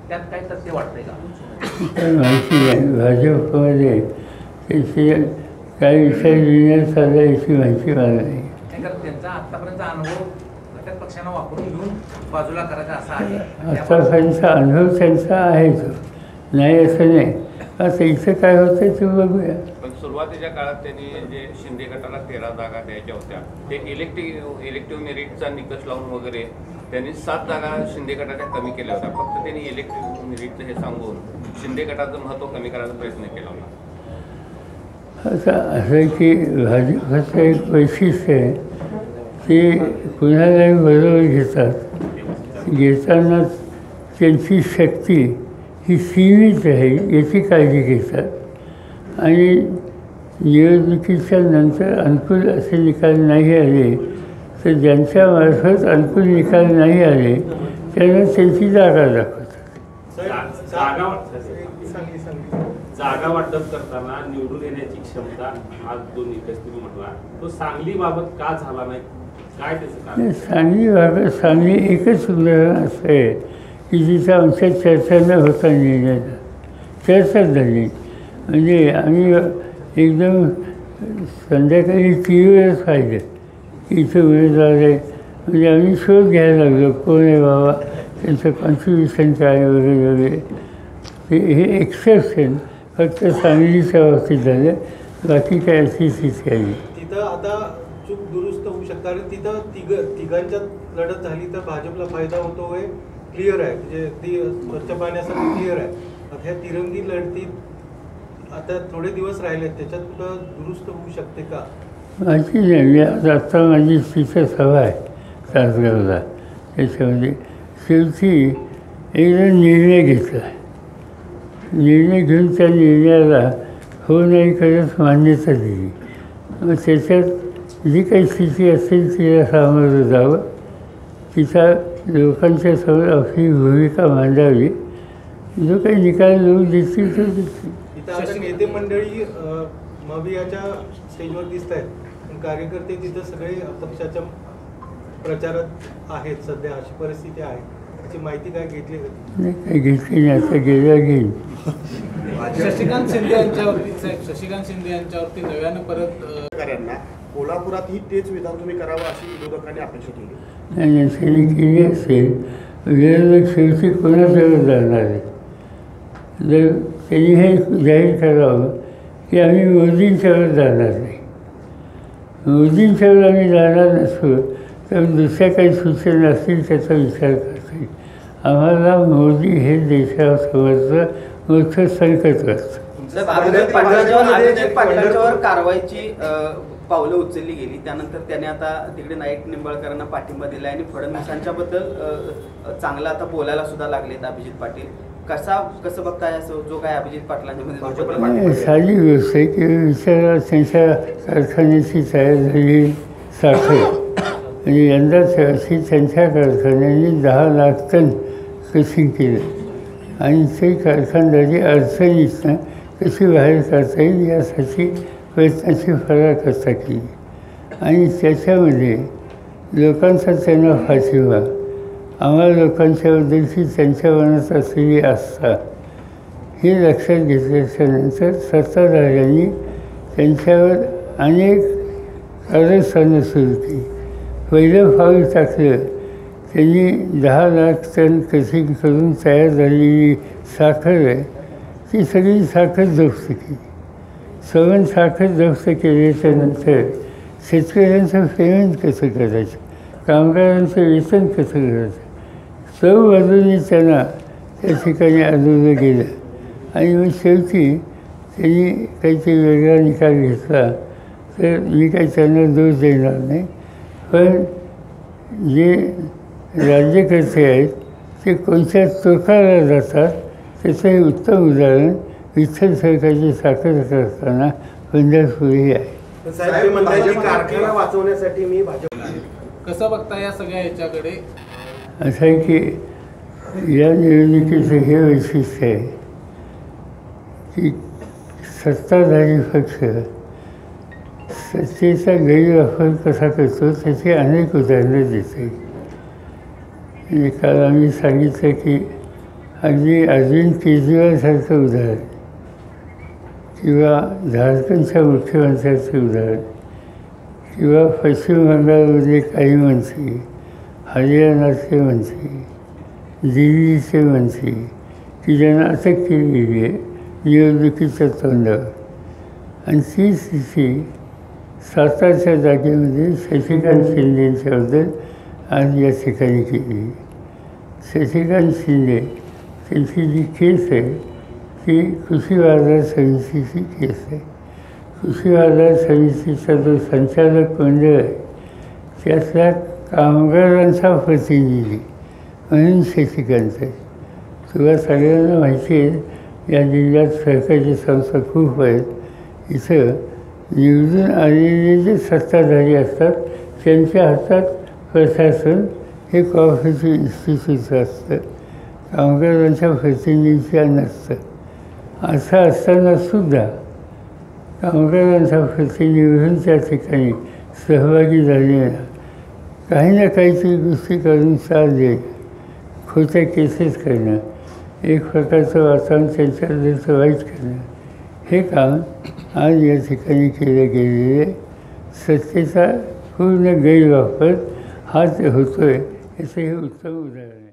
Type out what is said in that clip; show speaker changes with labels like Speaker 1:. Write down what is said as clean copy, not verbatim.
Speaker 1: त्यात काय तथ्य वाटतंय का?
Speaker 2: माहिती आहे भाजपमध्ये त्याची काही विषय लिहिण्यात आला याची माहिती मला नाही.
Speaker 1: कारण त्यांचा आत्तापर्यंतचा अनुभव घटक पक्षांना वापरून घेऊन बाजूला करायचा असा आहे.
Speaker 2: आतापर्यंतचा अनुभव त्यांचा आहे तो, नाही असं नाही. आता इथं काय होतं ते बघूया.
Speaker 3: पण सुरुवातीच्या काळात त्यांनी जे शिंदे गटाला 13 जागा द्यायच्या होत्या ते इलेक्टिव्ह मेरिटचा निकष लावून वगैरे त्यांनी 7 जागा शिंदे गटाच्या कमी केल्या होत्या. फक्त त्यांनी इलेक्टिव्ह मेरिटचं हे सांगून शिंदे गटाचं महत्त्व कमी करायचा प्रयत्न केला होता.
Speaker 2: आता असं आहे की भाजपचं एक वैशिष्ट्य आहे ते कुणालाही बरोबर घेतात. घेताना त्यांची शक्ती ही सीमित आहे याची काळजी घेतात आणि निवडणुकीच्या नंतर अनुकूल असे निकाल नाही आले तर ज्यांच्यामार्फत अनुकूल निकाल नाही आले त्यांना त्यांची जागा दाखवतात.
Speaker 4: जागा वाटप करताना निवडून येण्याची क्षमता हा जो निकष तुम्ही म्हटला तो सांगलीबाबत का झाला नाही, काय त्याचं कारण?
Speaker 2: सांगली एकच उदाहरण असं आहे की जिथं आमच्या चर्चा न होता निर्णयाचा चर्चा झाली. म्हणजे आम्ही एकदम संध्याकाळी टी व्हीवरच पाहिलं की इथं उमेदवार आहे. म्हणजे आम्ही शोध घ्यायला लागलो कोण आहे बाबा, त्यांचं कॉन्ट्रिब्युशन काय वगैरे वगैरे. हे एक्सेप्शन फक्त सांगलीच्या बाबतीत झालं, बाकी काय अशी स्थिती आली.
Speaker 5: तिथं आता चूक दुरुस्त होऊ शकतं आणि तिथं तिघांच्यात लढत झाली तर भाजपला फायदा होतो हे क्लिअर आहे. म्हणजे ती स्वच्छ पाण्यासाठी क्लिअर आहे. आता ह्या तिरंगी लढतीत आता थोडे दिवस राहिले त्याच्यात कुठं दुरुस्त होऊ शकते का?
Speaker 2: माहिती नाही. आत्ता माझी तिथं सभा आहे तासगावला. त्याच्यामध्ये शेवटी एकदा निर्णय घेतला. निर्णय घेऊन त्या निर्णयाला हो नाही करत मान्यता दिली. मग त्याच्यात जी काही स्थिती असेल तिला सामोरं जावं, तिचा लोकांच्या समोर आपली भूमिका मांडावी, जो काही निकाल लोक देतील तो देतील.
Speaker 5: तिथं आता नेते मंडळी मवियाच्या स्टेजवर दिसत आहेत पण कार्यकर्ते तिथं सगळे पक्षाच्या प्रचारात आहेत सध्या, अशी परिस्थिती आहे. त्याची माहिती काय घेतली
Speaker 2: नाही काही घेतली नाही. आता गेल्या घेईन.
Speaker 6: शशिकांत शिंदे यांच्यावरती नव्यानं परत
Speaker 7: कोल्हापुरात ही तेच विधान तुम्ही करावं अशी विरोधकांनी अपेक्षा केली.
Speaker 2: नाही त्यांनी केली असेल. विरोधक शेवटी कोणाजवळ जाणार आहे. जर त्यांनी हे जाहीर करावं की आम्ही मोदींच्यावर जाणार नाही, मोदींच्यावर आम्ही जाणार नसू तर दुसऱ्या काही सूचना असतील त्याचा विचार करता येईल. आम्हाला मोदी हे देशासमोरचं मोठं संकट असतं.
Speaker 8: पाटलांच्यावर कारवाईची पावलं उचलली गेली, त्यानंतर त्याने आता तिकडे नाईक निंबाळकरांना पाठिंबा दिला आणि फडणवीसांच्याबद्दल चांगला आता बोलायला सुद्धा लागलेत अभिजित पाटील. कसं बघताय असं जो काय अभिजित पाटलांच्यामध्ये
Speaker 2: साधी गोष्ट आहे की विचारा त्यांच्या कारखान्याची तयार झाली साखर म्हणजे यंदाच अशी त्यांच्या कारखान्याने 10 लाख टन क्रशिंग केलं आणि ते कारखानदारी अडचणीतनं कशी बाहेर काढता येईल यासाठी प्रयत्नाची पराकाष्ठा केली आणि त्याच्यामध्ये लोकांचा त्यांना पाठिंबा, आम्हाला लोकांच्याबद्दलची त्यांच्या मनात असलेली आस्था हे लक्षात घेतल्याच्यानंतर सत्ताधाऱ्यांनी त्यांच्यावर अनेक कारस्थानं सुरू केली. पहिलं पाऊल टाकलं त्यांनी 10 लाख टन क्रशिंग करून तयार झालेली साखर आहे ती सगळी साखर जप्त केली. सगळं साखर जप्त केल्याच्यानंतर शेतकऱ्यांचं पेमेंट कसं करायचं, कामगारांचं वेतन कसं करायचं, सर्व बाजूंनी त्यांना त्या ठिकाणी आणलं गेलं आणि मग शेवटी त्यांनी काहीतरी वेगळा निकाल घेतला तर मी काही त्यांना दोष देणार नाही. पण जे राज्यकर्ते आहेत ते कोणत्या टोकाला जातात त्याचं हे उत्तम उदाहरण विठ्ठल सरकारची साखर कारखाना पंढरपूरही आहे.
Speaker 7: कारखाना वाचवण्यासाठी मी भाजप
Speaker 6: कसं बघता या सगळ्या ह्याच्याकडे?
Speaker 2: असं आहे की या निवडणुकीचं हे वैशिष्ट्य आहे की सत्ताधारी पक्ष सत्तेचा गैरवापर कसा करतो त्याची अनेक उदाहरणं देते. काल आम्ही सांगितलं की अगदी अरविंद केजरीवालसारखं उदाहरण किंवा झारखंडच्या मुख्यमंत्र्याचं उदाहरण किंवा पश्चिम बंगालमधले काही मंत्री, हरियाणाचे मंत्री, दिल्लीचे मंत्री की ज्यांना अटक केली गेली आहे निवडणुकीच्या तोंडावर. आणि ती स्थिती सातारच्या जागेमध्ये शशिकांत शिंदेंच्याबद्दल आज या ठिकाणी केली. शशिकांत शिंदे त्यांची जी केस आहे ती कृषी बाजार समितीची केस आहे. कृषी बाजार समितीचा जो संचालक मंडळ आहे त्यातल्या कामगारांचा प्रतिनिधी म्हणून शशिकांत आहे. तुला सगळ्यांना माहिती आहे या जिल्ह्यात सहकारी संस्था खूप आहेत. इथं निवडून आलेले जे सत्ताधारी असतात त्यांच्या हातात प्रशासन हे कॉर्पोरेटिव्ह इन्स्टिट्यूट असतं, कामगारांच्या प्रतिनिधीच्या नसतं. असं असतानासुद्धा कामगारांचा प्रतिनिधी त्या ठिकाणी सहभागी झालेला काही ना काहीतरी गोष्टी करून चाल देणं, खोट्या केसेस करणं, एक प्रकारचं वातावरण त्यांच्याबद्दलचं वाईट करणं, हे काम आज या ठिकाणी केलं गेलेले सत्तेचा पूर्ण गैरवापर हा ते होतो आहे याचं हे उत्तम उदाहरण आहे.